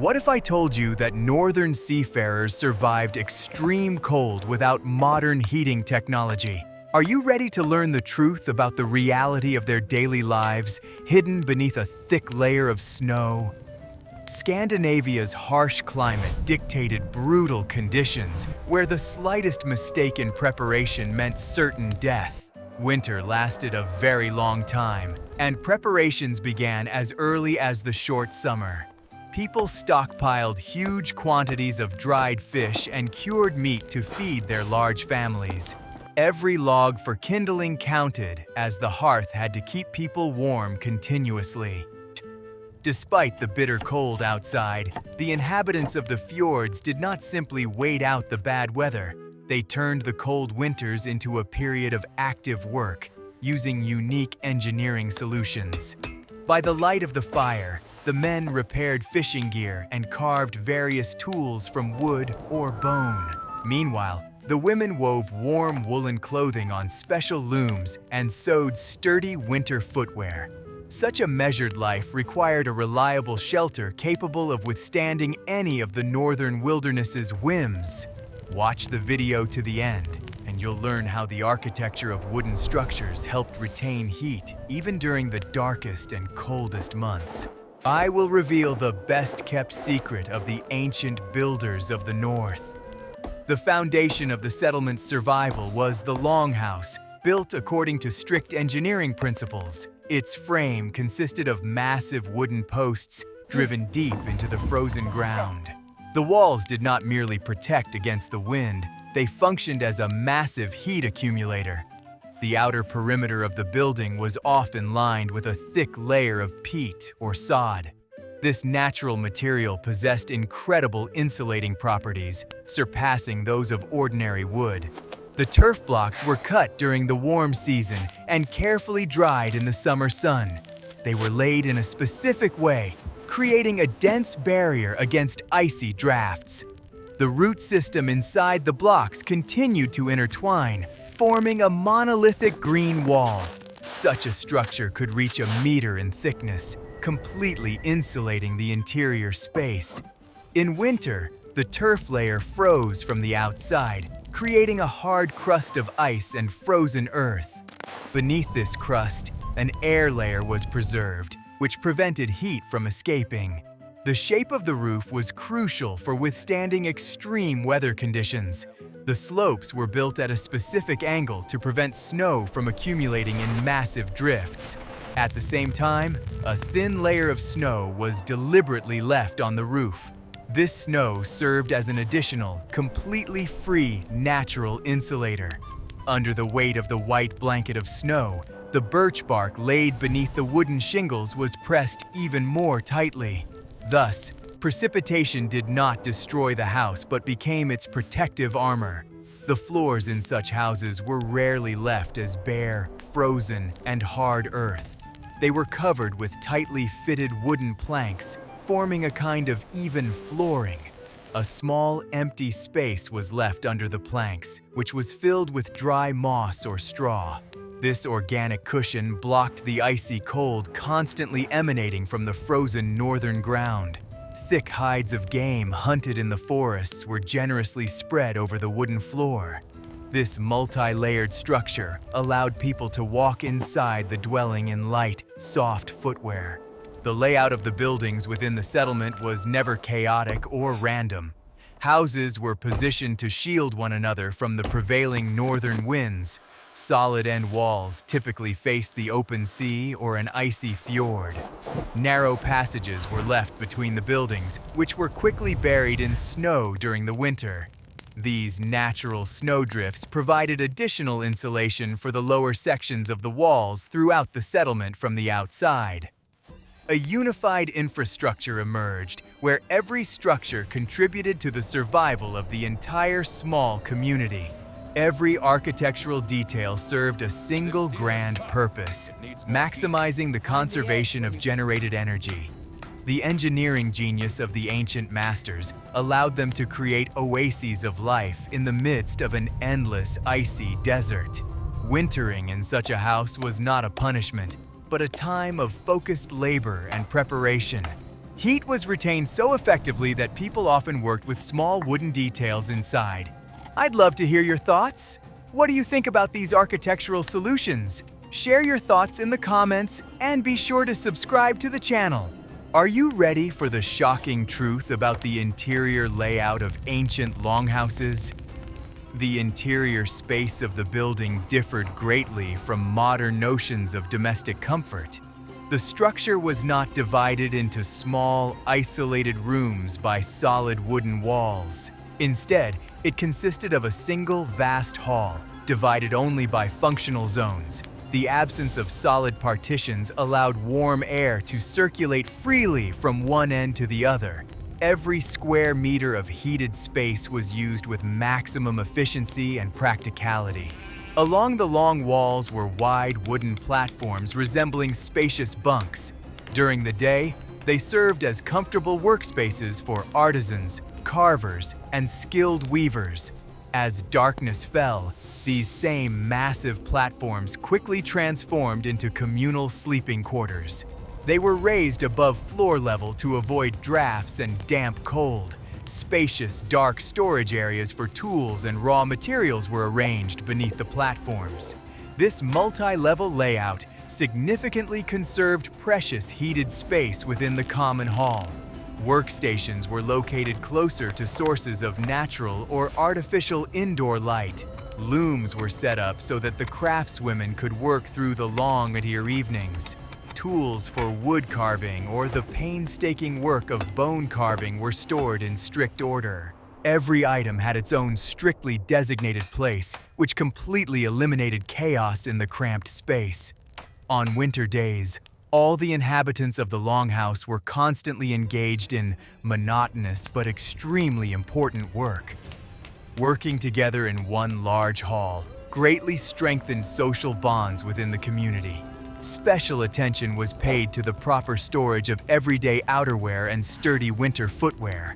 What if I told you that northern seafarers survived extreme cold without modern heating technology? Are you ready to learn the truth about the reality of their daily lives, hidden beneath a thick layer of snow? Scandinavia's harsh climate dictated brutal conditions where the slightest mistake in preparation meant certain death. Winter lasted a very long time, and preparations began as early as the short summer. People stockpiled huge quantities of dried fish and cured meat to feed their large families. Every log for kindling counted, as the hearth had to keep people warm continuously. Despite the bitter cold outside, the inhabitants of the fjords did not simply wait out the bad weather. They turned the cold winters into a period of active work, using unique engineering solutions. By the light of the fire, the men repaired fishing gear and carved various tools from wood or bone. Meanwhile, the women wove warm woolen clothing on special looms and sewed sturdy winter footwear. Such a measured life required a reliable shelter capable of withstanding any of the northern wilderness's whims. Watch the video to the end, and you'll learn how the architecture of wooden structures helped retain heat even during the darkest and coldest months. I will reveal the best-kept secret of the ancient builders of the North. The foundation of the settlement's survival was the longhouse, built according to strict engineering principles. Its frame consisted of massive wooden posts driven deep into the frozen ground. The walls did not merely protect against the wind, they functioned as a massive heat accumulator. The outer perimeter of the building was often lined with a thick layer of peat or sod. This natural material possessed incredible insulating properties, surpassing those of ordinary wood. The turf blocks were cut during the warm season and carefully dried in the summer sun. They were laid in a specific way, creating a dense barrier against icy drafts. The root system inside the blocks continued to intertwine, forming a monolithic green wall. Such a structure could reach a meter in thickness, completely insulating the interior space. In winter, the turf layer froze from the outside, creating a hard crust of ice and frozen earth. Beneath this crust, an air layer was preserved, which prevented heat from escaping. The shape of the roof was crucial for withstanding extreme weather conditions. The slopes were built at a specific angle to prevent snow from accumulating in massive drifts. At the same time, a thin layer of snow was deliberately left on the roof. This snow served as an additional, completely free, natural insulator. Under the weight of the white blanket of snow, the birch bark laid beneath the wooden shingles was pressed even more tightly. Thus, precipitation did not destroy the house but became its protective armor. The floors in such houses were rarely left as bare, frozen, and hard earth. They were covered with tightly fitted wooden planks, forming a kind of even flooring. A small, empty space was left under the planks, which was filled with dry moss or straw. This organic cushion blocked the icy cold constantly emanating from the frozen northern ground. Thick hides of game hunted in the forests were generously spread over the wooden floor. This multi-layered structure allowed people to walk inside the dwelling in light, soft footwear. The layout of the buildings within the settlement was never chaotic or random. Houses were positioned to shield one another from the prevailing northern winds. Solid end walls typically faced the open sea or an icy fjord. Narrow passages were left between the buildings, which were quickly buried in snow during the winter. These natural snowdrifts provided additional insulation for the lower sections of the walls throughout the settlement from the outside. A unified infrastructure emerged where every structure contributed to the survival of the entire small community. Every architectural detail served a single grand purpose, maximizing the conservation of generated energy. The engineering genius of the ancient masters allowed them to create oases of life in the midst of an endless, icy desert. Wintering in such a house was not a punishment, but a time of focused labor and preparation. Heat was retained so effectively that people often worked with small wooden details inside. I'd love to hear your thoughts. What do you think about these architectural solutions? Share your thoughts in the comments and be sure to subscribe to the channel. Are you ready for the shocking truth about the interior layout of ancient longhouses? The interior space of the building differed greatly from modern notions of domestic comfort. The structure was not divided into small, isolated rooms by solid wooden walls. Instead, it consisted of a single vast hall, divided only by functional zones. The absence of solid partitions allowed warm air to circulate freely from one end to the other. Every square meter of heated space was used with maximum efficiency and practicality. Along the long walls were wide wooden platforms resembling spacious bunks. During the day, they served as comfortable workspaces for artisans, carvers, and skilled weavers. As darkness fell, these same massive platforms quickly transformed into communal sleeping quarters. They were raised above floor level to avoid drafts and damp cold. Spacious, dark storage areas for tools and raw materials were arranged beneath the platforms. This multi-level layout significantly conserved precious heated space within the common hall. Workstations were located closer to sources of natural or artificial indoor light. Looms were set up so that the craftswomen could work through the long and ear evenings. Tools for wood carving or the painstaking work of bone carving were stored in strict order. Every item had its own strictly designated place, which completely eliminated chaos in the cramped space. On winter days, all the inhabitants of the longhouse were constantly engaged in monotonous but extremely important work. Working together in one large hall greatly strengthened social bonds within the community. Special attention was paid to the proper storage of everyday outerwear and sturdy winter footwear.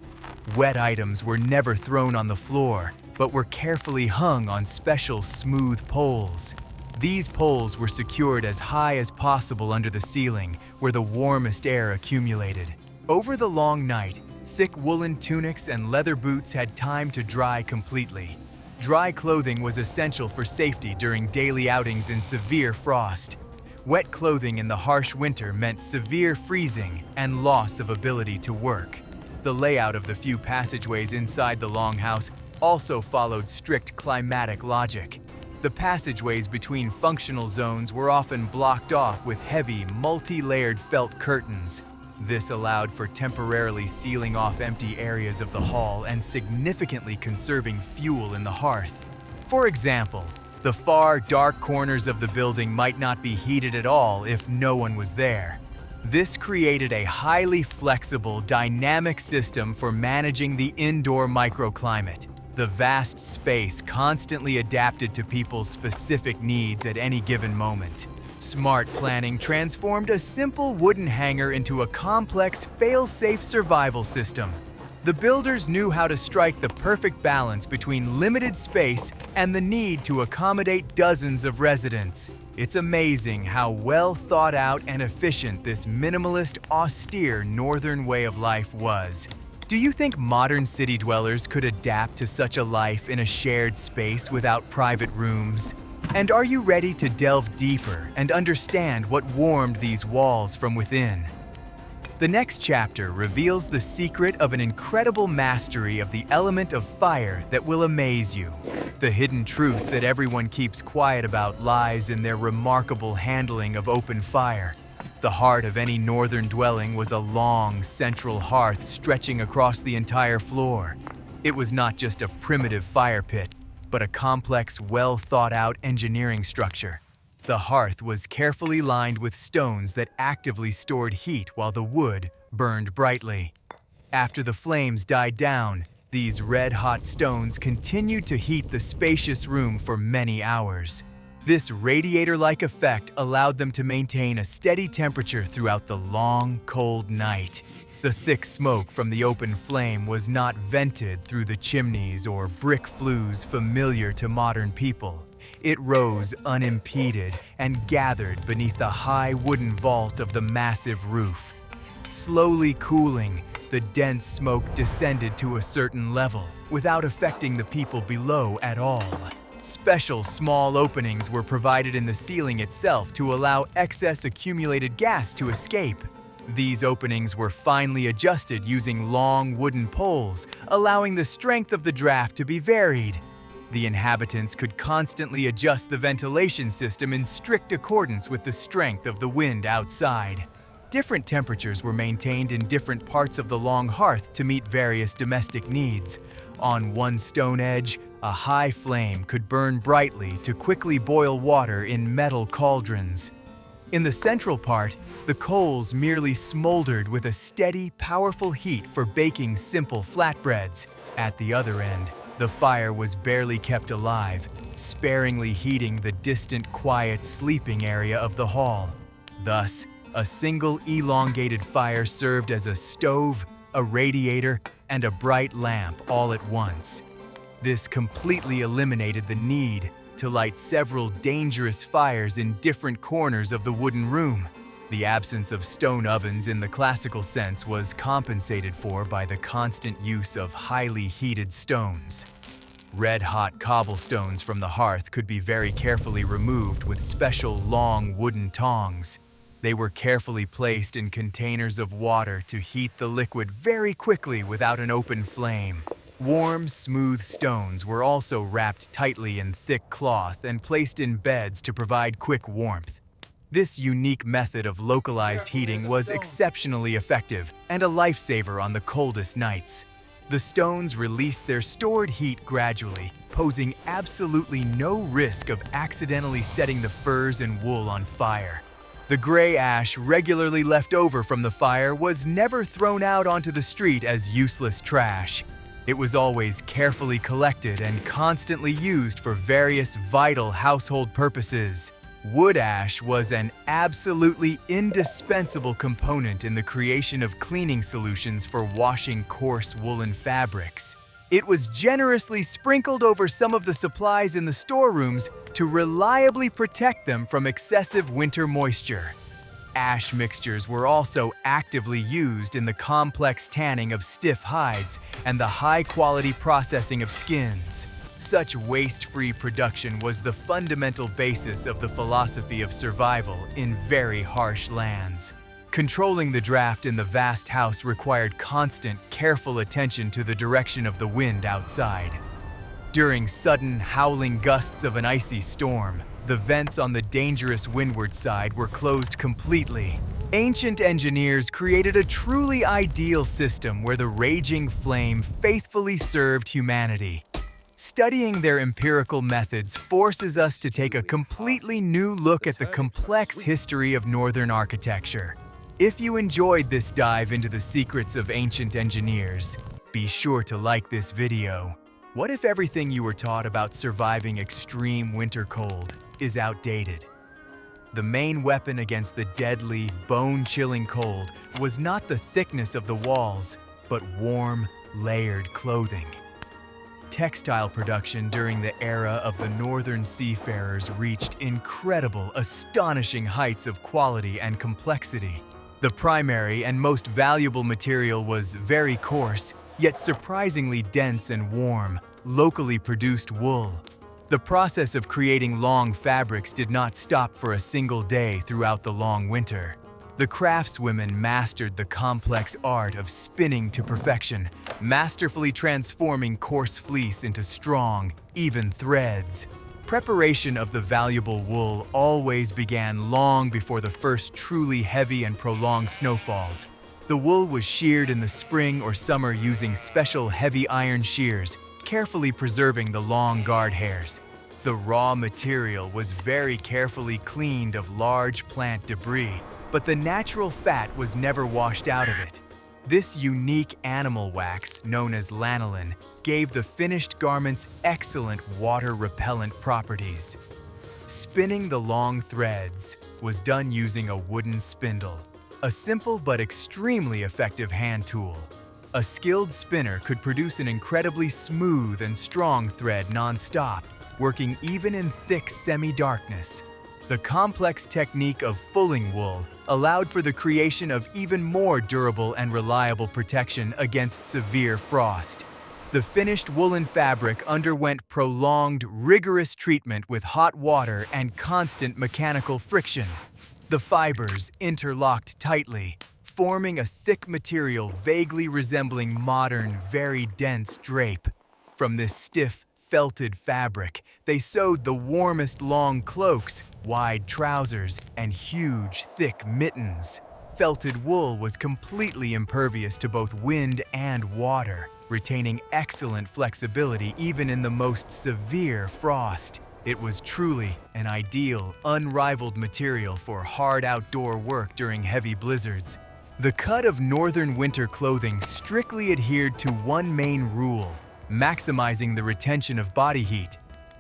Wet items were never thrown on the floor, but were carefully hung on special smooth poles. These poles were secured as high as possible under the ceiling, where the warmest air accumulated. Over the long night, thick woolen tunics and leather boots had time to dry completely. Dry clothing was essential for safety during daily outings in severe frost. Wet clothing in the harsh winter meant severe freezing and loss of ability to work. The layout of the few passageways inside the longhouse also followed strict climatic logic. The passageways between functional zones were often blocked off with heavy, multi-layered felt curtains. This allowed for temporarily sealing off empty areas of the hall and significantly conserving fuel in the hearth. For example, the far, dark corners of the building might not be heated at all if no one was there. This created a highly flexible, dynamic system for managing the indoor microclimate. The vast space constantly adapted to people's specific needs at any given moment. Smart planning transformed a simple wooden hangar into a complex, fail-safe survival system. The builders knew how to strike the perfect balance between limited space and the need to accommodate dozens of residents. It's amazing how well thought out and efficient this minimalist, austere northern way of life was. Do you think modern city dwellers could adapt to such a life in a shared space without private rooms? And are you ready to delve deeper and understand what warmed these walls from within? The next chapter reveals the secret of an incredible mastery of the element of fire that will amaze you. The hidden truth that everyone keeps quiet about lies in their remarkable handling of open fire. The heart of any northern dwelling was a long, central hearth stretching across the entire floor. It was not just a primitive fire pit, but a complex, well-thought-out engineering structure. The hearth was carefully lined with stones that actively stored heat while the wood burned brightly. After the flames died down, these red-hot stones continued to heat the spacious room for many hours. This radiator-like effect allowed them to maintain a steady temperature throughout the long, cold night. The thick smoke from the open flame was not vented through the chimneys or brick flues familiar to modern people. It rose unimpeded and gathered beneath the high wooden vault of the massive roof. Slowly cooling, the dense smoke descended to a certain level, without affecting the people below at all. Special small openings were provided in the ceiling itself to allow excess accumulated gas to escape. These openings were finely adjusted using long wooden poles, allowing the strength of the draft to be varied. The inhabitants could constantly adjust the ventilation system in strict accordance with the strength of the wind outside. Different temperatures were maintained in different parts of the long hearth to meet various domestic needs. On one stone edge, a high flame could burn brightly to quickly boil water in metal cauldrons. In the central part, the coals merely smoldered with a steady, powerful heat for baking simple flatbreads. At the other end, the fire was barely kept alive, sparingly heating the distant, quiet sleeping area of the hall. Thus, a single elongated fire served as a stove, a radiator, and a bright lamp all at once. This completely eliminated the need to light several dangerous fires in different corners of the wooden room. The absence of stone ovens in the classical sense was compensated for by the constant use of highly heated stones. Red-hot cobblestones from the hearth could be very carefully removed with special long wooden tongs. They were carefully placed in containers of water to heat the liquid very quickly without an open flame. Warm, smooth stones were also wrapped tightly in thick cloth and placed in beds to provide quick warmth. This unique method of localized heating was exceptionally effective and a lifesaver on the coldest nights. The stones released their stored heat gradually, posing absolutely no risk of accidentally setting the furs and wool on fire. The gray ash regularly left over from the fire was never thrown out onto the street as useless trash. It was always carefully collected and constantly used for various vital household purposes. Wood ash was an absolutely indispensable component in the creation of cleaning solutions for washing coarse woolen fabrics. It was generously sprinkled over some of the supplies in the storerooms to reliably protect them from excessive winter moisture. Ash mixtures were also actively used in the complex tanning of stiff hides and the high-quality processing of skins. Such waste-free production was the fundamental basis of the philosophy of survival in very harsh lands. Controlling the draft in the vast house required constant, careful attention to the direction of the wind outside. During sudden, howling gusts of an icy storm, the vents on the dangerous windward side were closed completely. Ancient engineers created a truly ideal system where the raging flame faithfully served humanity. Studying their empirical methods forces us to take a completely new look at the complex history of Northern architecture. If you enjoyed this dive into the secrets of ancient engineers, be sure to like this video. What if everything you were taught about surviving extreme winter cold is outdated? The main weapon against the deadly, bone-chilling cold was not the thickness of the walls, but warm, layered clothing. Textile production during the era of the northern seafarers reached incredible, astonishing heights of quality and complexity. The primary and most valuable material was very coarse, yet surprisingly dense and warm, locally produced wool. The process of creating long fabrics did not stop for a single day throughout the long winter. The craftswomen mastered the complex art of spinning to perfection, masterfully transforming coarse fleece into strong, even threads. Preparation of the valuable wool always began long before the first truly heavy and prolonged snowfalls. The wool was sheared in the spring or summer using special heavy iron shears, carefully preserving the long guard hairs. The raw material was very carefully cleaned of large plant debris, but the natural fat was never washed out of it. This unique animal wax, known as lanolin, gave the finished garments excellent water-repellent properties. Spinning the long threads was done using a wooden spindle, a simple but extremely effective hand tool. A skilled spinner could produce an incredibly smooth and strong thread non-stop, working even in thick semi-darkness. The complex technique of fulling wool allowed for the creation of even more durable and reliable protection against severe frost. The finished woolen fabric underwent prolonged, rigorous treatment with hot water and constant mechanical friction. The fibers interlocked tightly, forming a thick material vaguely resembling modern, very dense drape. From this stiff, felted fabric, they sewed the warmest long cloaks, wide trousers, and huge, thick mittens. Felted wool was completely impervious to both wind and water, retaining excellent flexibility even in the most severe frost. It was truly an ideal, unrivaled material for hard outdoor work during heavy blizzards. The cut of northern winter clothing strictly adhered to one main rule: maximizing the retention of body heat.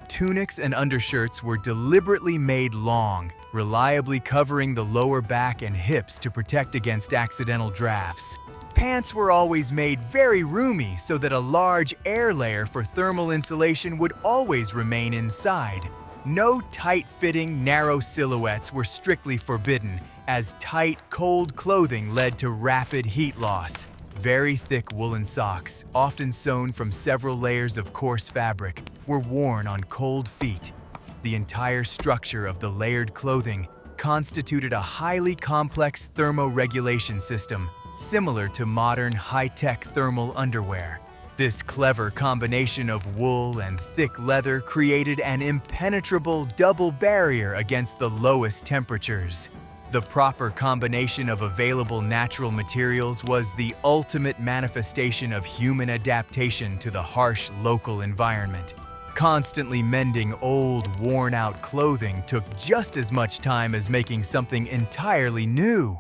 Tunics and undershirts were deliberately made long, reliably covering the lower back and hips to protect against accidental drafts. Pants were always made very roomy so that a large air layer for thermal insulation would always remain inside. No tight-fitting, narrow silhouettes were strictly forbidden, as tight, cold clothing led to rapid heat loss. Very thick woolen socks, often sewn from several layers of coarse fabric, were worn on cold feet. The entire structure of the layered clothing constituted a highly complex thermoregulation system, similar to modern high-tech thermal underwear. This clever combination of wool and thick leather created an impenetrable double barrier against the lowest temperatures. The proper combination of available natural materials was the ultimate manifestation of human adaptation to the harsh local environment. Constantly mending old, worn-out clothing took just as much time as making something entirely new.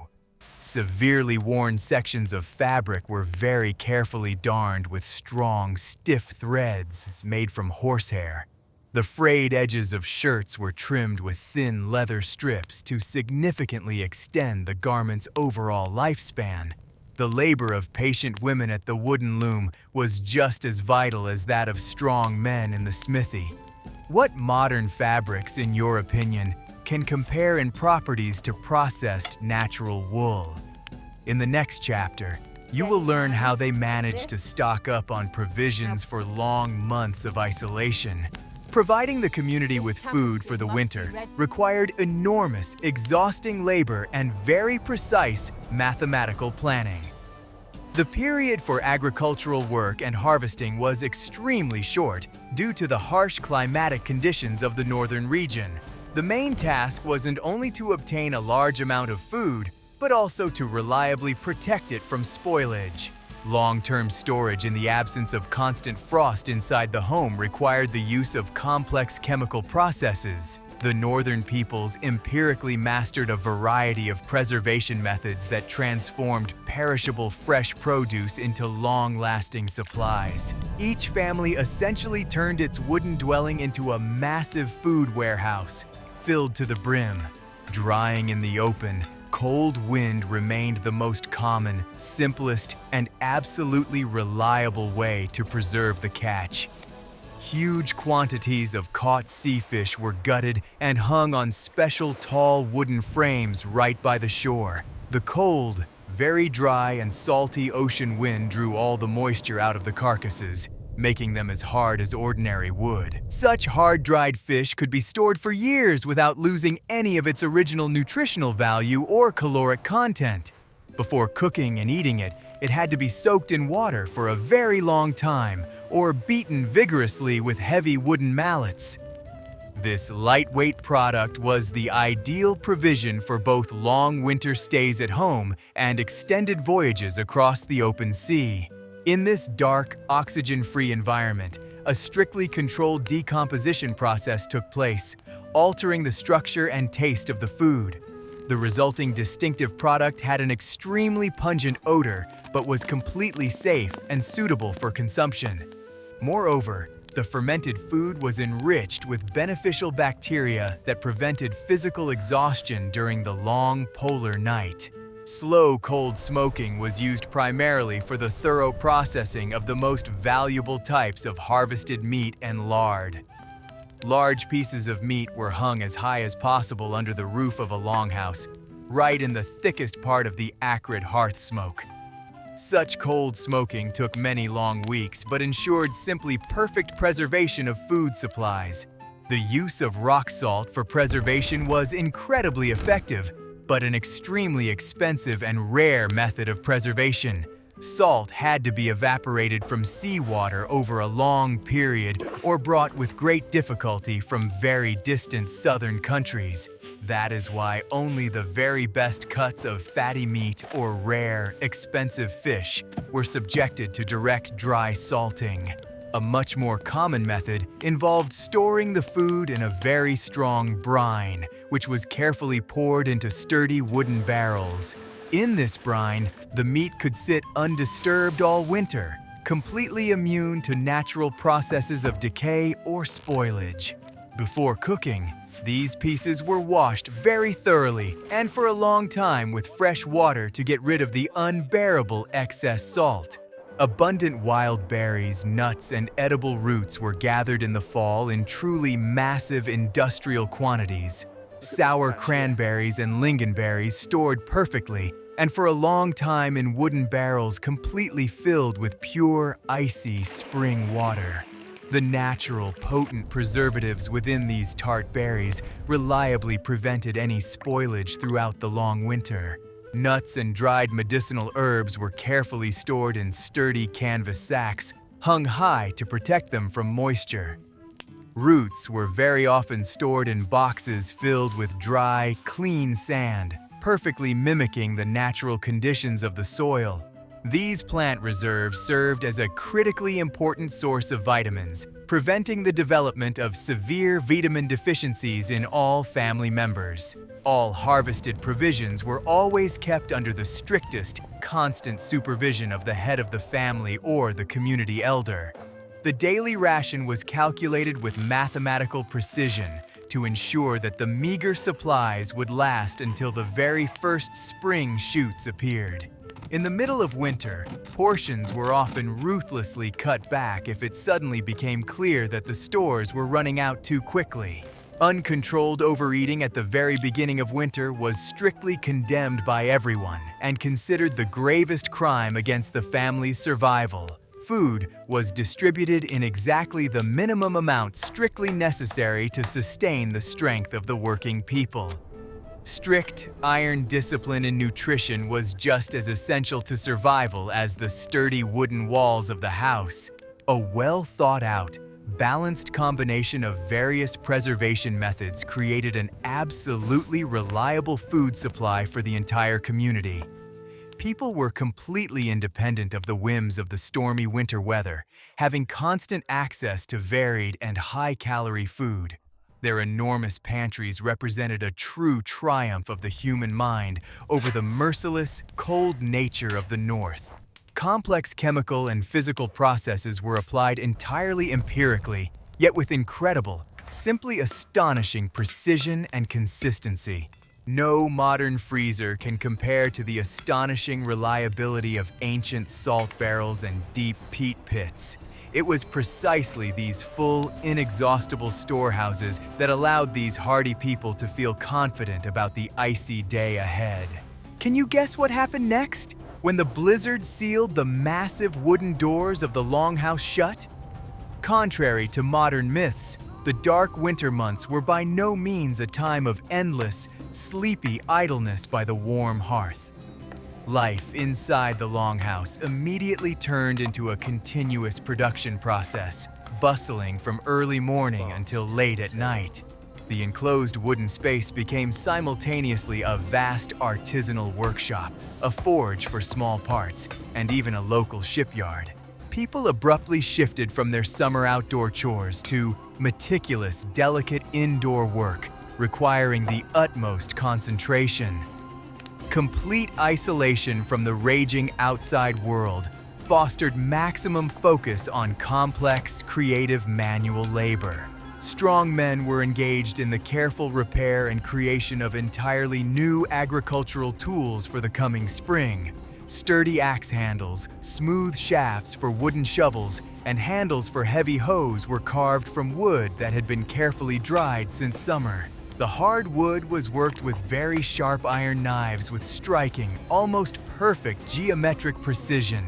Severely worn sections of fabric were very carefully darned with strong, stiff threads made from horsehair. The frayed edges of shirts were trimmed with thin leather strips to significantly extend the garment's overall lifespan. The labor of patient women at the wooden loom was just as vital as that of strong men in the smithy. What modern fabrics, in your opinion, can compare in properties to processed natural wool? In the next chapter, you will learn how they managed to stock up on provisions for long months of isolation. Providing the community with food for the winter required enormous, exhausting labor and very precise mathematical planning. The period for agricultural work and harvesting was extremely short due to the harsh climatic conditions of the northern region. The main task wasn't only to obtain a large amount of food, but also to reliably protect it from spoilage. Long-term storage in the absence of constant frost inside the home required the use of complex chemical processes. The northern peoples empirically mastered a variety of preservation methods that transformed perishable fresh produce into long-lasting supplies. Each family essentially turned its wooden dwelling into a massive food warehouse, filled to the brim. Drying in the open, cold wind remained the most common, simplest, and absolutely reliable way to preserve the catch. Huge quantities of caught sea fish were gutted and hung on special tall wooden frames right by the shore. The cold, very dry and salty ocean wind drew all the moisture out of the carcasses, making them as hard as ordinary wood. Such hard-dried fish could be stored for years without losing any of its original nutritional value or caloric content. Before cooking and eating it, it had to be soaked in water for a very long time or beaten vigorously with heavy wooden mallets. This lightweight product was the ideal provision for both long winter stays at home and extended voyages across the open sea. In this dark, oxygen-free environment, a strictly controlled decomposition process took place, altering the structure and taste of the food. The resulting distinctive product had an extremely pungent odor, but was completely safe and suitable for consumption. Moreover, the fermented food was enriched with beneficial bacteria that prevented physical exhaustion during the long polar night. Slow cold smoking was used primarily for the thorough processing of the most valuable types of harvested meat and lard. Large pieces of meat were hung as high as possible under the roof of a longhouse, right in the thickest part of the acrid hearth smoke. Such cold smoking took many long weeks but ensured simply perfect preservation of food supplies. The use of rock salt for preservation was incredibly effective, but an extremely expensive and rare method of preservation. Salt had to be evaporated from seawater over a long period or brought with great difficulty from very distant southern countries. That is why only the very best cuts of fatty meat or rare, expensive fish were subjected to direct dry salting. A much more common method involved storing the food in a very strong brine, which was carefully poured into sturdy wooden barrels. In this brine, the meat could sit undisturbed all winter, completely immune to natural processes of decay or spoilage. Before cooking, these pieces were washed very thoroughly and for a long time with fresh water to get rid of the unbearable excess salt. Abundant wild berries, nuts, and edible roots were gathered in the fall in truly massive industrial quantities. Sour cranberries and lingonberries stored perfectly and for a long time in wooden barrels completely filled with pure, icy spring water. The natural, potent preservatives within these tart berries reliably prevented any spoilage throughout the long winter. Nuts and dried medicinal herbs were carefully stored in sturdy canvas sacks, hung high to protect them from moisture. Roots were very often stored in boxes filled with dry, clean sand, perfectly mimicking the natural conditions of the soil. These plant reserves served as a critically important source of vitamins, preventing the development of severe vitamin deficiencies in all family members. All harvested provisions were always kept under the strictest, constant supervision of the head of the family or the community elder. The daily ration was calculated with mathematical precision to ensure that the meager supplies would last until the very first spring shoots appeared. In the middle of winter, portions were often ruthlessly cut back if it suddenly became clear that the stores were running out too quickly. Uncontrolled overeating at the very beginning of winter was strictly condemned by everyone and considered the gravest crime against the family's survival. Food was distributed in exactly the minimum amount strictly necessary to sustain the strength of the working people. Strict, iron discipline in nutrition was just as essential to survival as the sturdy wooden walls of the house. A well-thought-out, balanced combination of various preservation methods created an absolutely reliable food supply for the entire community. People were completely independent of the whims of the stormy winter weather, having constant access to varied and high-calorie food. Their enormous pantries represented a true triumph of the human mind over the merciless, cold nature of the North. Complex chemical and physical processes were applied entirely empirically, yet with incredible, simply astonishing precision and consistency. No modern freezer can compare to the astonishing reliability of ancient salt barrels and deep peat pits. It was precisely these full, inexhaustible storehouses that allowed these hardy people to feel confident about the icy day ahead. Can you guess what happened next, when the blizzard sealed the massive wooden doors of the longhouse shut? Contrary to modern myths, the dark winter months were by no means a time of endless, sleepy idleness by the warm hearth. Life inside the longhouse immediately turned into a continuous production process, bustling from early morning until late at night. The enclosed wooden space became simultaneously a vast artisanal workshop, a forge for small parts, and even a local shipyard. People abruptly shifted from their summer outdoor chores to meticulous, delicate indoor work, requiring the utmost concentration. Complete isolation from the raging outside world fostered maximum focus on complex, creative manual labor. Strong men were engaged in the careful repair and creation of entirely new agricultural tools for the coming spring. Sturdy axe handles, smooth shafts for wooden shovels, and handles for heavy hoes were carved from wood that had been carefully dried since summer. The hard wood was worked with very sharp iron knives with striking, almost perfect geometric precision.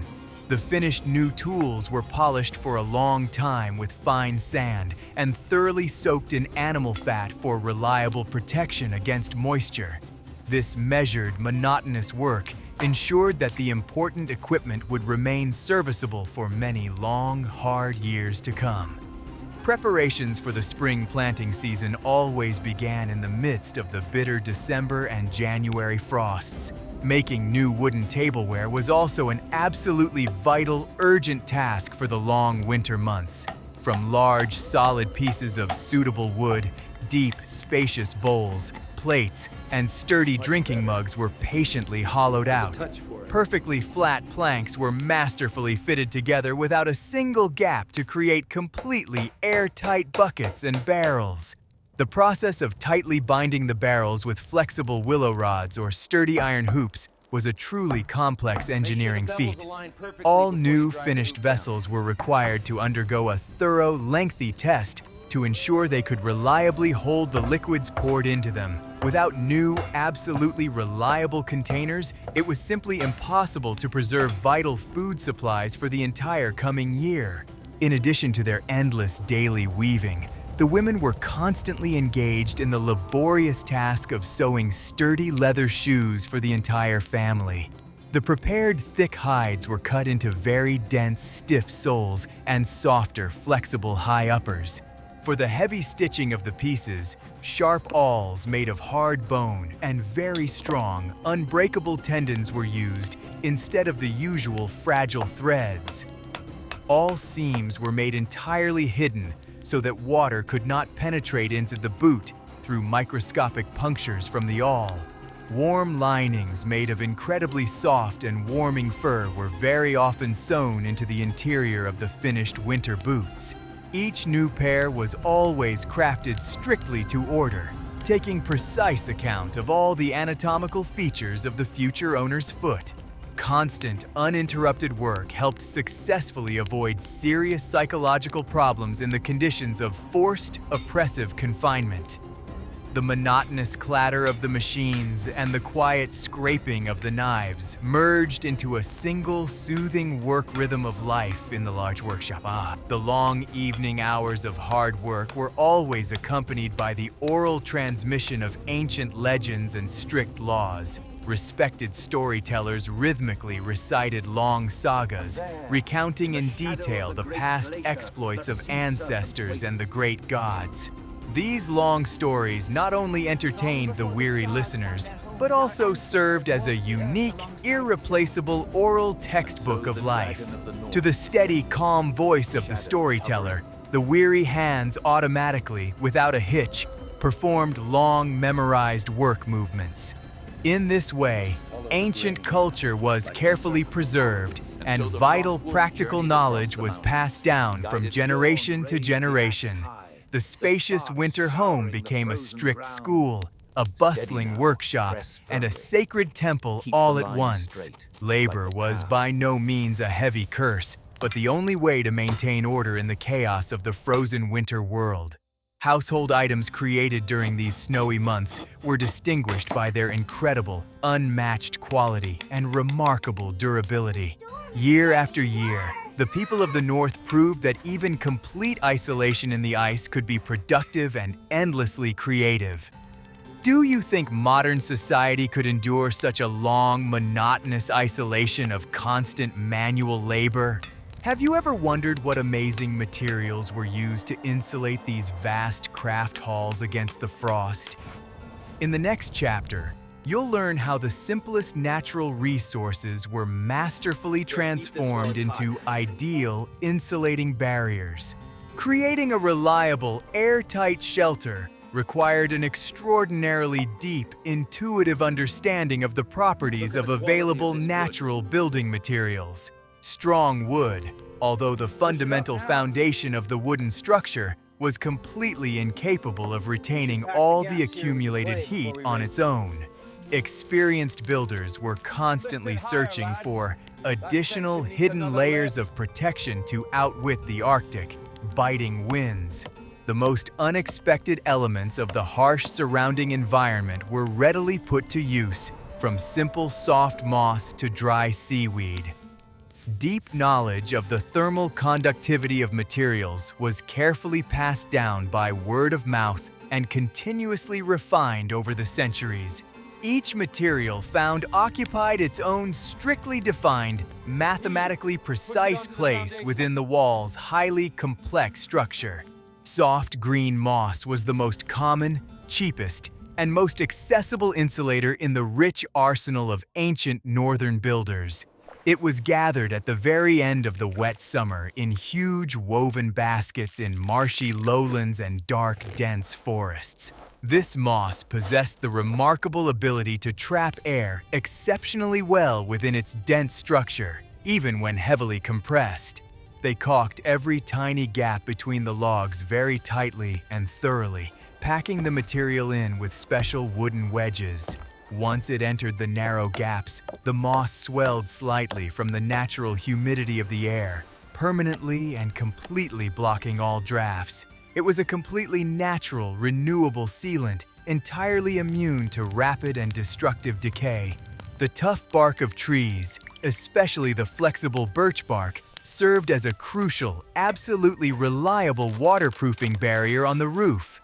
The finished new tools were polished for a long time with fine sand and thoroughly soaked in animal fat for reliable protection against moisture. This measured, monotonous work ensured that the important equipment would remain serviceable for many long, hard years to come. Preparations for the spring planting season always began in the midst of the bitter December and January frosts. Making new wooden tableware was also an absolutely vital, urgent task for the long winter months. From large, solid pieces of suitable wood, deep, spacious bowls, plates, and sturdy drinking mugs were patiently hollowed out. Perfectly flat planks were masterfully fitted together without a single gap to create completely airtight buckets and barrels. The process of tightly binding the barrels with flexible willow rods or sturdy iron hoops was a truly complex engineering feat. All new finished vessels were required to undergo a thorough, lengthy test to ensure they could reliably hold the liquids poured into them. Without new, absolutely reliable containers, it was simply impossible to preserve vital food supplies for the entire coming year. In addition to their endless daily weaving, the women were constantly engaged in the laborious task of sewing sturdy leather shoes for the entire family. The prepared thick hides were cut into very dense, stiff soles and softer, flexible high uppers. For the heavy stitching of the pieces, sharp awls made of hard bone and very strong, unbreakable tendons were used instead of the usual fragile threads. All seams were made entirely hidden so that water could not penetrate into the boot through microscopic punctures from the awl. Warm linings made of incredibly soft and warming fur were very often sewn into the interior of the finished winter boots. Each new pair was always crafted strictly to order, taking precise account of all the anatomical features of the future owner's foot. Constant, uninterrupted work helped successfully avoid serious psychological problems in the conditions of forced, oppressive confinement. The monotonous clatter of the machines and the quiet scraping of the knives merged into a single, soothing work rhythm of life in the large workshop. The long evening hours of hard work were always accompanied by the oral transmission of ancient legends and strict laws. Respected storytellers rhythmically recited long sagas, recounting in detail the past exploits of ancestors and the great gods. These long stories not only entertained the weary listeners, but also served as a unique, irreplaceable oral textbook of life. To the steady, calm voice of the storyteller, the weary hands automatically, without a hitch, performed long, memorized work movements. In this way, ancient culture was carefully preserved, and vital practical knowledge was passed down from generation to generation. The spacious winter home became a strict school, a bustling workshop, and a sacred temple all at once. Labor was by no means a heavy curse, but the only way to maintain order in the chaos of the frozen winter world. Household items created during these snowy months were distinguished by their incredible, unmatched quality and remarkable durability. Year after year, the people of the North proved that even complete isolation in the ice could be productive and endlessly creative. Do you think modern society could endure such a long, monotonous isolation of constant manual labor? Have you ever wondered what amazing materials were used to insulate these vast craft halls against the frost? In the next chapter, you'll learn how the simplest natural resources were masterfully transformed into ideal insulating barriers. Creating a reliable, airtight shelter required an extraordinarily deep, intuitive understanding of the properties of available natural building materials. Strong wood, although the fundamental foundation of the wooden structure, was completely incapable of retaining all the accumulated heat on its own. Experienced builders were constantly searching for additional hidden layers of protection to outwit the Arctic, biting winds. The most unexpected elements of the harsh surrounding environment were readily put to use, from simple soft moss to dry seaweed. Deep knowledge of the thermal conductivity of materials was carefully passed down by word of mouth and continuously refined over the centuries. Each material found occupied its own strictly defined, mathematically precise place within the wall's highly complex structure. Soft green moss was the most common, cheapest, and most accessible insulator in the rich arsenal of ancient northern builders. It was gathered at the very end of the wet summer in huge woven baskets in marshy lowlands and dark, dense forests. This moss possessed the remarkable ability to trap air exceptionally well within its dense structure, even when heavily compressed. They caulked every tiny gap between the logs very tightly and thoroughly, packing the material in with special wooden wedges. Once it entered the narrow gaps, the moss swelled slightly from the natural humidity of the air, permanently and completely blocking all drafts. It was a completely natural, renewable sealant, entirely immune to rapid and destructive decay. The tough bark of trees, especially the flexible birch bark, served as a crucial, absolutely reliable waterproofing barrier on the roof.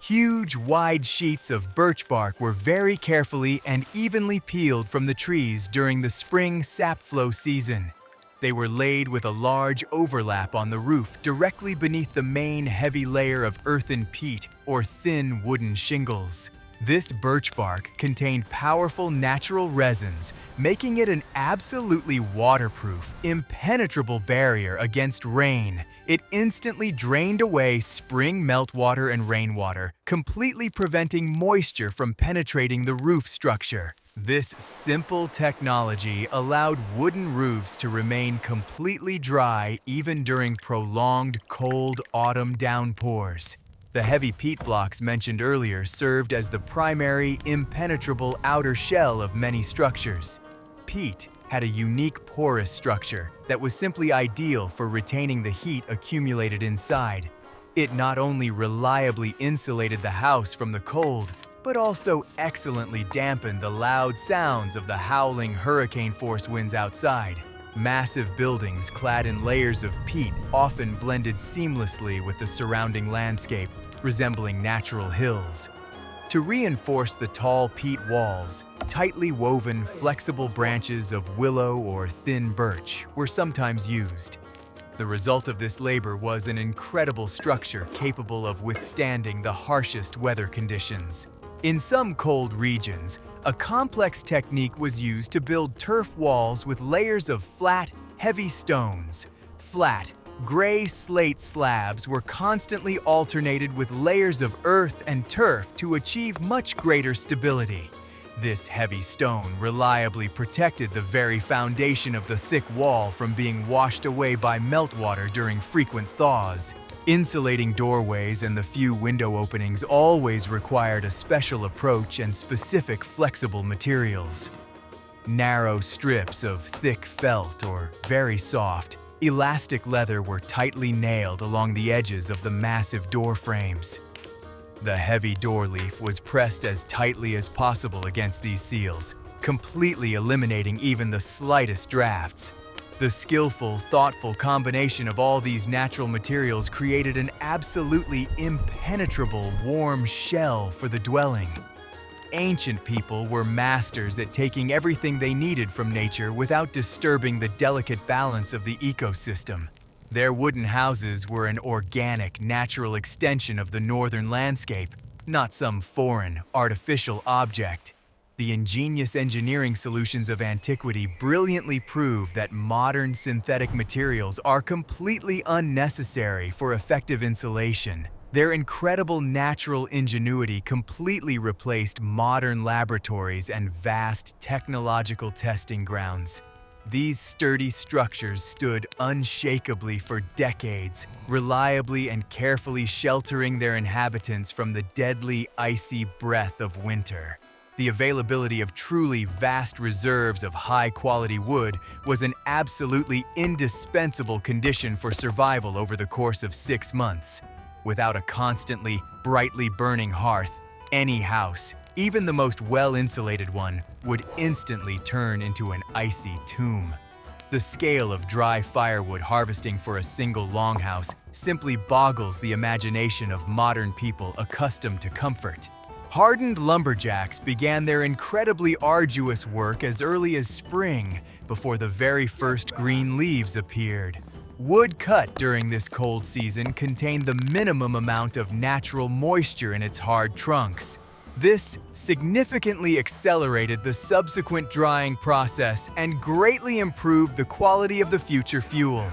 Huge, wide sheets of birch bark were very carefully and evenly peeled from the trees during the spring sap flow season. They were laid with a large overlap on the roof directly beneath the main heavy layer of earthen peat or thin wooden shingles. This birch bark contained powerful natural resins, making it an absolutely waterproof, impenetrable barrier against rain. It instantly drained away spring meltwater and rainwater, completely preventing moisture from penetrating the roof structure. This simple technology allowed wooden roofs to remain completely dry even during prolonged cold autumn downpours. The heavy peat blocks mentioned earlier served as the primary, impenetrable outer shell of many structures. Peat had a unique porous structure that was simply ideal for retaining the heat accumulated inside. It not only reliably insulated the house from the cold, but also excellently dampened the loud sounds of the howling hurricane-force winds outside. Massive buildings clad in layers of peat often blended seamlessly with the surrounding landscape, resembling natural hills. To reinforce the tall peat walls, tightly woven, flexible branches of willow or thin birch were sometimes used. The result of this labor was an incredible structure capable of withstanding the harshest weather conditions. In some cold regions, a complex technique was used to build turf walls with layers of flat, heavy stones. Flat, gray slate slabs were constantly alternated with layers of earth and turf to achieve much greater stability. This heavy stone reliably protected the very foundation of the thick wall from being washed away by meltwater during frequent thaws. Insulating doorways and the few window openings always required a special approach and specific flexible materials. Narrow strips of thick felt or very soft, elastic leather were tightly nailed along the edges of the massive door frames. The heavy door leaf was pressed as tightly as possible against these seals, completely eliminating even the slightest drafts. The skillful, thoughtful combination of all these natural materials created an absolutely impenetrable, warm shell for the dwelling. Ancient people were masters at taking everything they needed from nature without disturbing the delicate balance of the ecosystem. Their wooden houses were an organic, natural extension of the northern landscape, not some foreign, artificial object. The ingenious engineering solutions of antiquity brilliantly prove that modern synthetic materials are completely unnecessary for effective insulation. Their incredible natural ingenuity completely replaced modern laboratories and vast technological testing grounds. These sturdy structures stood unshakably for decades, reliably and carefully sheltering their inhabitants from the deadly, icy breath of winter. The availability of truly vast reserves of high-quality wood was an absolutely indispensable condition for survival over the course of 6 months. Without a constantly, brightly burning hearth, any house, even the most well-insulated one, would instantly turn into an icy tomb. The scale of dry firewood harvesting for a single longhouse simply boggles the imagination of modern people accustomed to comfort. Hardened lumberjacks began their incredibly arduous work as early as spring, before the very first green leaves appeared. Wood cut during this cold season contained the minimum amount of natural moisture in its hard trunks. This significantly accelerated the subsequent drying process and greatly improved the quality of the future fuel.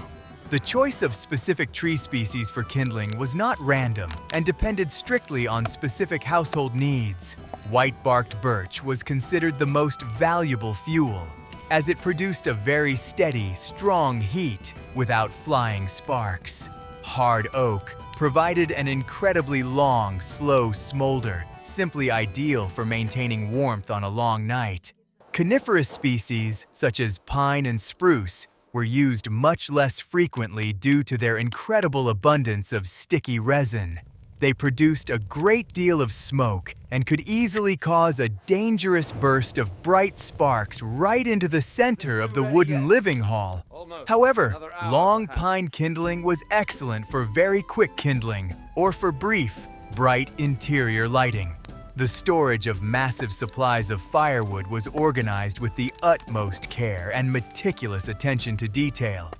The choice of specific tree species for kindling was not random and depended strictly on specific household needs. White-barked birch was considered the most valuable fuel, as it produced a very steady, strong heat without flying sparks. Hard oak provided an incredibly long, slow smolder, simply ideal for maintaining warmth on a long night. Coniferous species, such as pine and spruce, were used much less frequently due to their incredible abundance of sticky resin. They produced a great deal of smoke and could easily cause a dangerous burst of bright sparks right into the center of the wooden living hall. However, long pine kindling was excellent for very quick kindling or for brief, bright interior lighting. The storage of massive supplies of firewood was organized with the utmost care and meticulous attention to detail.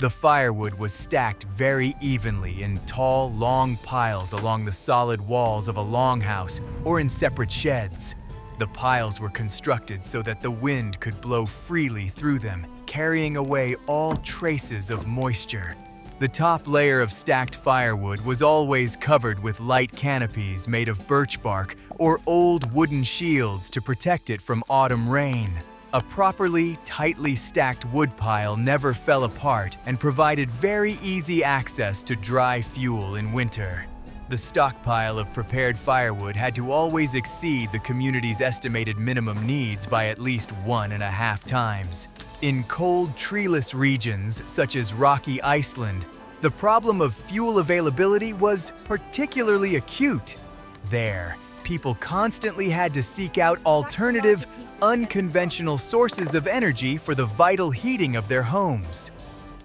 The firewood was stacked very evenly in tall, long piles along the solid walls of a longhouse or in separate sheds. The piles were constructed so that the wind could blow freely through them, carrying away all traces of moisture. The top layer of stacked firewood was always covered with light canopies made of birch bark or old wooden shields to protect it from autumn rain. A properly, tightly stacked woodpile never fell apart and provided very easy access to dry fuel in winter. The stockpile of prepared firewood had to always exceed the community's estimated minimum needs by at least 1.5 times. In cold, treeless regions, such as rocky Iceland, the problem of fuel availability was particularly acute. There, people constantly had to seek out alternative, unconventional sources of energy for the vital heating of their homes.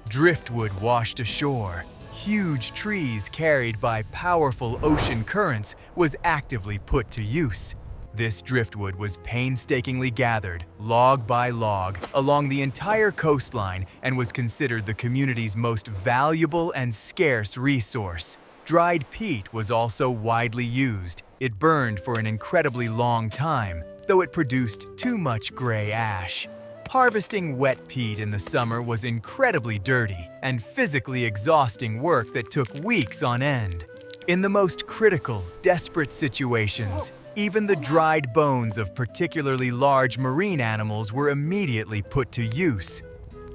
Driftwood washed ashore, huge trees carried by powerful ocean currents was actively put to use. This driftwood was painstakingly gathered, log by log, along the entire coastline and was considered the community's most valuable and scarce resource. Dried peat was also widely used. It burned for an incredibly long time, though it produced too much gray ash. Harvesting wet peat in the summer was incredibly dirty and physically exhausting work that took weeks on end. In the most critical, desperate situations, even the dried bones of particularly large marine animals were immediately put to use.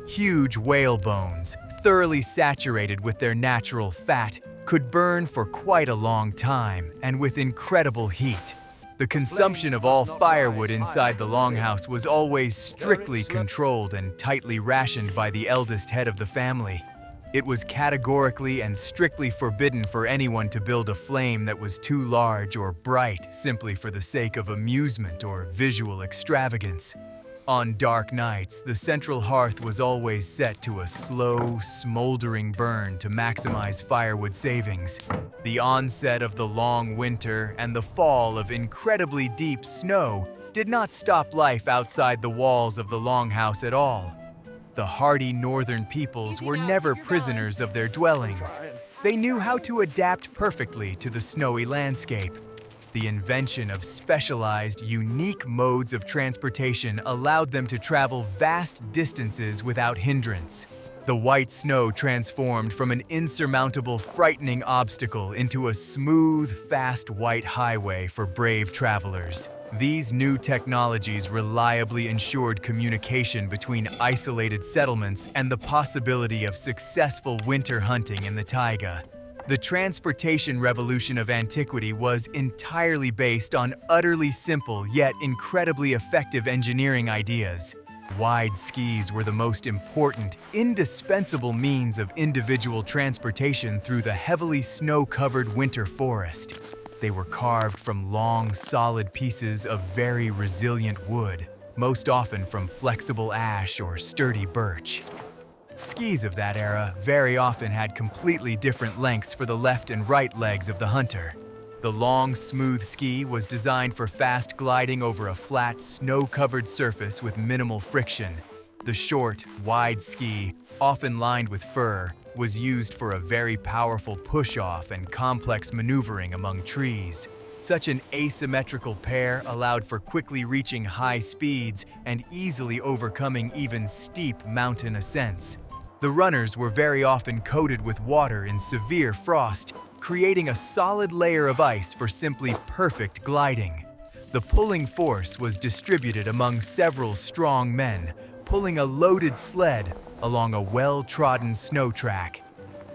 Huge whale bones, thoroughly saturated with their natural fat, could burn for quite a long time and with incredible heat. The consumption of all firewood inside the longhouse was always strictly controlled and tightly rationed by the eldest head of the family. It was categorically and strictly forbidden for anyone to build a flame that was too large or bright simply for the sake of amusement or visual extravagance. On dark nights, the central hearth was always set to a slow, smoldering burn to maximize firewood savings. The onset of the long winter and the fall of incredibly deep snow did not stop life outside the walls of the longhouse at all. The hardy northern peoples were never prisoners of their dwellings. They knew how to adapt perfectly to the snowy landscape. The invention of specialized, unique modes of transportation allowed them to travel vast distances without hindrance. The white snow transformed from an insurmountable, frightening obstacle into a smooth, fast white highway for brave travelers. These new technologies reliably ensured communication between isolated settlements and the possibility of successful winter hunting in the taiga. The transportation revolution of antiquity was entirely based on utterly simple yet incredibly effective engineering ideas. Wide skis were the most important, indispensable means of individual transportation through the heavily snow-covered winter forest. They were carved from long, solid pieces of very resilient wood, most often from flexible ash or sturdy birch. Skis of that era very often had completely different lengths for the left and right legs of the hunter. The long, smooth ski was designed for fast gliding over a flat, snow-covered surface with minimal friction. The short, wide ski, often lined with fur, was used for a very powerful push-off and complex maneuvering among trees. Such an asymmetrical pair allowed for quickly reaching high speeds and easily overcoming even steep mountain ascents. The runners were very often coated with water in severe frost, creating a solid layer of ice for simply perfect gliding. The pulling force was distributed among several strong men, pulling a loaded sled along a well-trodden snow track.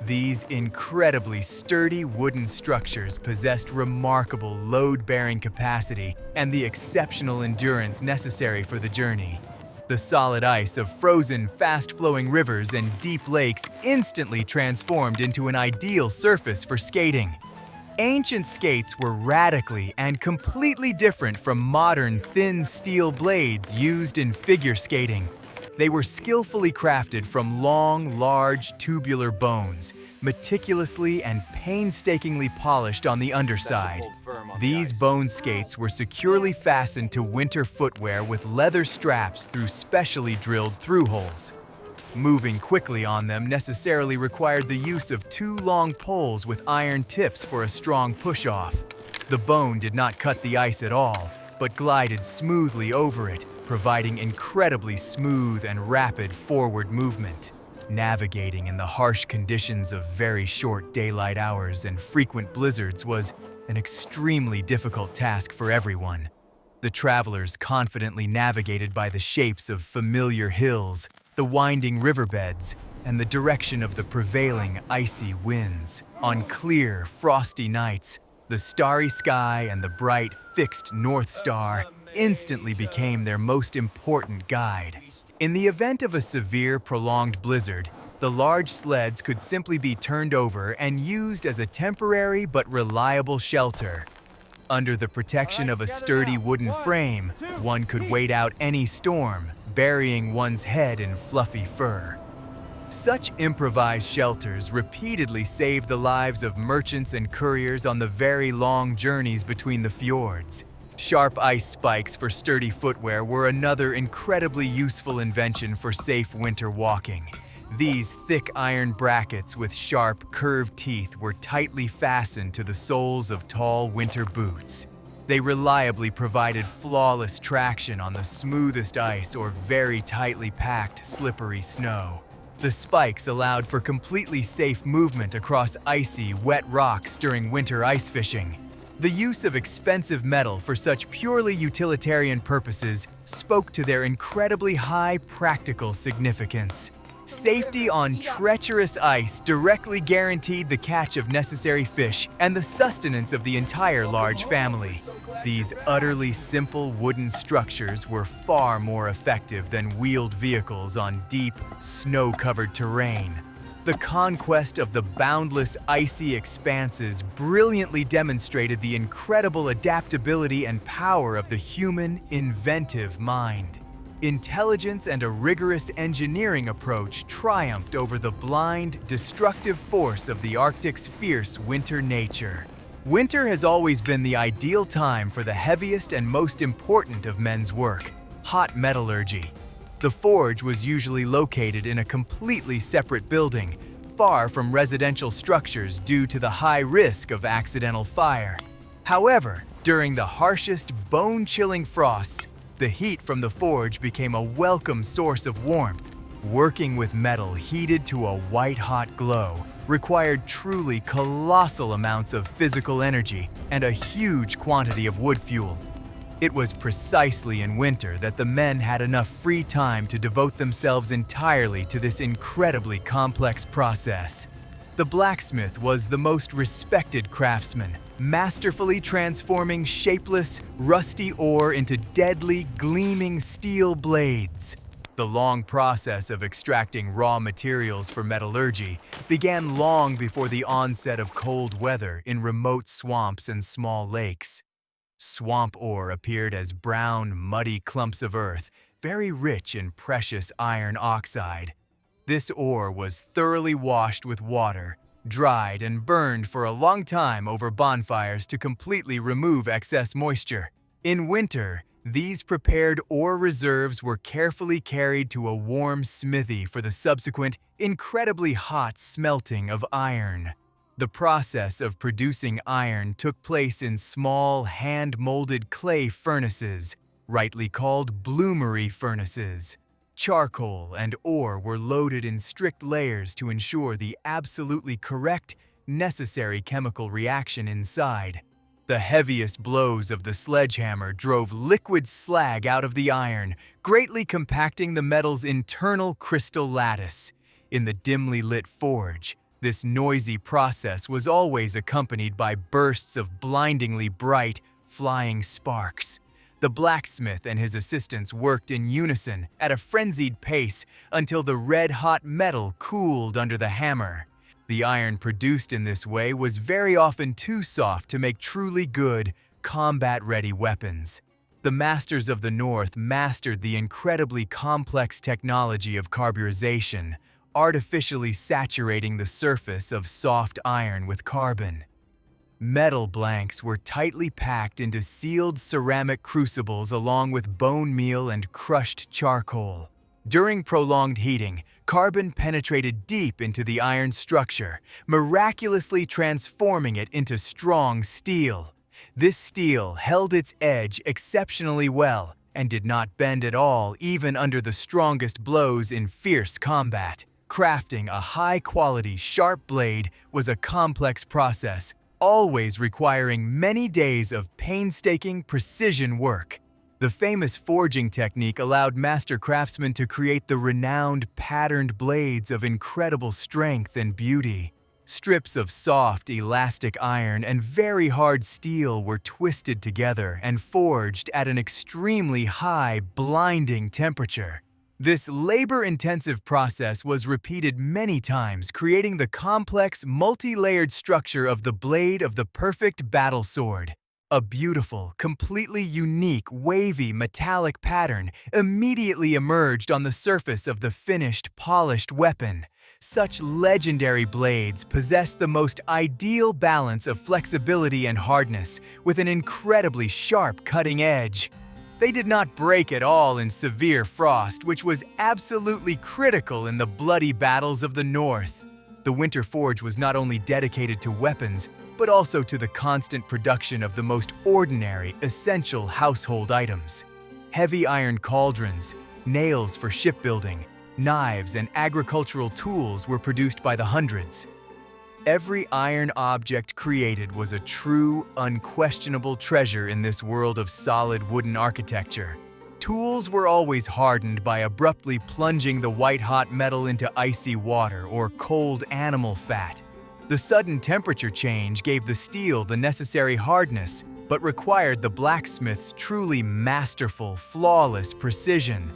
These incredibly sturdy wooden structures possessed remarkable load-bearing capacity and the exceptional endurance necessary for the journey. The solid ice of frozen, fast-flowing rivers and deep lakes instantly transformed into an ideal surface for skating. Ancient skates were radically and completely different from modern thin steel blades used in figure skating. They were skillfully crafted from long, large, tubular bones, meticulously and painstakingly polished on the underside. These bone skates were securely fastened to winter footwear with leather straps through specially drilled through holes. Moving quickly on them necessarily required the use of two long poles with iron tips for a strong push-off. The bone did not cut the ice at all, but glided smoothly over it, providing incredibly smooth and rapid forward movement. Navigating in the harsh conditions of very short daylight hours and frequent blizzards was an extremely difficult task for everyone. The travelers confidently navigated by the shapes of familiar hills, the winding riverbeds, and the direction of the prevailing icy winds. On clear, frosty nights, the starry sky and the bright, fixed North Star instantly became their most important guide. In the event of a severe, prolonged blizzard, the large sleds could simply be turned over and used as a temporary but reliable shelter. Under the protection of a sturdy wooden frame, one could wait out any storm, burying one's head in fluffy fur. Such improvised shelters repeatedly saved the lives of merchants and couriers on the very long journeys between the fjords. Sharp ice spikes for sturdy footwear were another incredibly useful invention for safe winter walking. These thick iron brackets with sharp, curved teeth were tightly fastened to the soles of tall winter boots. They reliably provided flawless traction on the smoothest ice or very tightly packed, slippery snow. The spikes allowed for completely safe movement across icy, wet rocks during winter ice fishing. The use of expensive metal for such purely utilitarian purposes spoke to their incredibly high practical significance. Safety on treacherous ice directly guaranteed the catch of necessary fish and the sustenance of the entire large family. These utterly simple wooden structures were far more effective than wheeled vehicles on deep, snow-covered terrain. The conquest of the boundless icy expanses brilliantly demonstrated the incredible adaptability and power of the human, inventive mind. Intelligence and a rigorous engineering approach triumphed over the blind, destructive force of the Arctic's fierce winter nature. Winter has always been the ideal time for the heaviest and most important of men's work, hot metallurgy. The forge was usually located in a completely separate building, far from residential structures due to the high risk of accidental fire. However, during the harshest, bone-chilling frosts, the heat from the forge became a welcome source of warmth. Working with metal heated to a white-hot glow required truly colossal amounts of physical energy and a huge quantity of wood fuel. It was precisely in winter that the men had enough free time to devote themselves entirely to this incredibly complex process. The blacksmith was the most respected craftsman, masterfully transforming shapeless, rusty ore into deadly, gleaming steel blades. The long process of extracting raw materials for metallurgy began long before the onset of cold weather in remote swamps and small lakes. Swamp ore appeared as brown, muddy clumps of earth, very rich in precious iron oxide. This ore was thoroughly washed with water, dried and burned for a long time over bonfires to completely remove excess moisture. In winter, these prepared ore reserves were carefully carried to a warm smithy for the subsequent, incredibly hot smelting of iron. The process of producing iron took place in small, hand-molded clay furnaces, rightly called bloomery furnaces. Charcoal and ore were loaded in strict layers to ensure the absolutely correct, necessary chemical reaction inside. The heaviest blows of the sledgehammer drove liquid slag out of the iron, greatly compacting the metal's internal crystal lattice. In the dimly lit forge, this noisy process was always accompanied by bursts of blindingly bright, flying sparks. The blacksmith and his assistants worked in unison at a frenzied pace until the red-hot metal cooled under the hammer. The iron produced in this way was very often too soft to make truly good, combat-ready weapons. The masters of the North mastered the incredibly complex technology of carburization, artificially saturating the surface of soft iron with carbon. Metal blanks were tightly packed into sealed ceramic crucibles along with bone meal and crushed charcoal. During prolonged heating, carbon penetrated deep into the iron structure, miraculously transforming it into strong steel. This steel held its edge exceptionally well and did not bend at all even under the strongest blows in fierce combat. Crafting a high-quality, sharp blade was a complex process, always requiring many days of painstaking precision work. The famous forging technique allowed master craftsmen to create the renowned patterned blades of incredible strength and beauty. Strips of soft, elastic iron and very hard steel were twisted together and forged at an extremely high, blinding temperature. This labor-intensive process was repeated many times, creating the complex, multi-layered structure of the blade of the perfect battle sword. A beautiful, completely unique, wavy, metallic pattern immediately emerged on the surface of the finished, polished weapon. Such legendary blades possess the most ideal balance of flexibility and hardness, with an incredibly sharp cutting edge. They did not break at all in severe frost, which was absolutely critical in the bloody battles of the North. The Winter Forge was not only dedicated to weapons, but also to the constant production of the most ordinary, essential household items. Heavy iron cauldrons, nails for shipbuilding, knives, and agricultural tools were produced by the hundreds. Every iron object created was a true, unquestionable treasure in this world of solid wooden architecture. Tools were always hardened by abruptly plunging the white-hot metal into icy water or cold animal fat. The sudden temperature change gave the steel the necessary hardness, but required the blacksmith's truly masterful, flawless precision.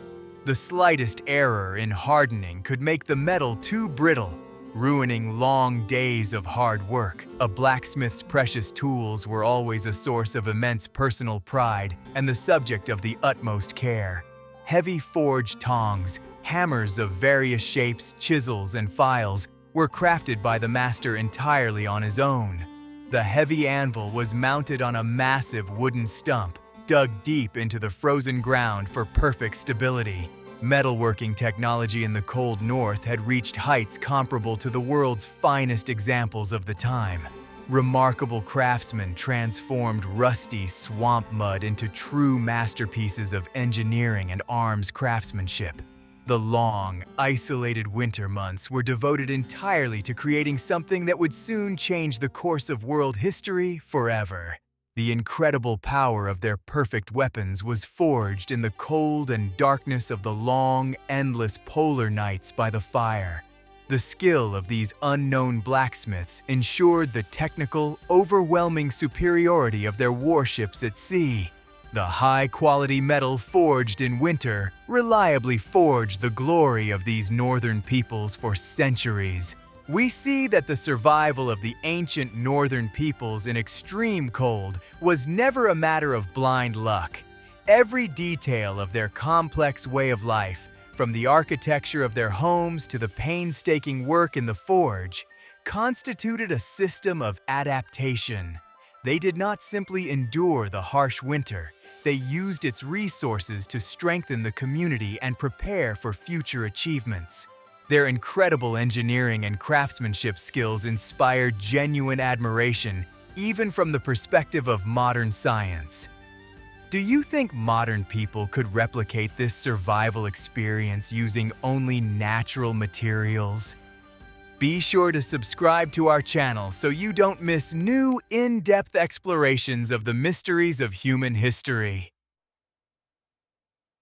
The slightest error in hardening could make the metal too brittle, ruining long days of hard work. A blacksmith's precious tools were always a source of immense personal pride and the subject of the utmost care. Heavy forged tongs, hammers of various shapes, chisels, and files were crafted by the master entirely on his own. The heavy anvil was mounted on a massive wooden stump, dug deep into the frozen ground for perfect stability. Metalworking technology in the cold North had reached heights comparable to the world's finest examples of the time. Remarkable craftsmen transformed rusty swamp mud into true masterpieces of engineering and arms craftsmanship. The long, isolated winter months were devoted entirely to creating something that would soon change the course of world history forever. The incredible power of their perfect weapons was forged in the cold and darkness of the long, endless polar nights by the fire. The skill of these unknown blacksmiths ensured the technical, overwhelming superiority of their warships at sea. The high-quality metal forged in winter reliably forged the glory of these northern peoples for centuries. We see that the survival of the ancient northern peoples in extreme cold was never a matter of blind luck. Every detail of their complex way of life, from the architecture of their homes to the painstaking work in the forge, constituted a system of adaptation. They did not simply endure the harsh winter, they used its resources to strengthen the community and prepare for future achievements. Their incredible engineering and craftsmanship skills inspired genuine admiration, even from the perspective of modern science. Do you think modern people could replicate this survival experience using only natural materials? Be sure to subscribe to our channel so you don't miss new, in-depth explorations of the mysteries of human history.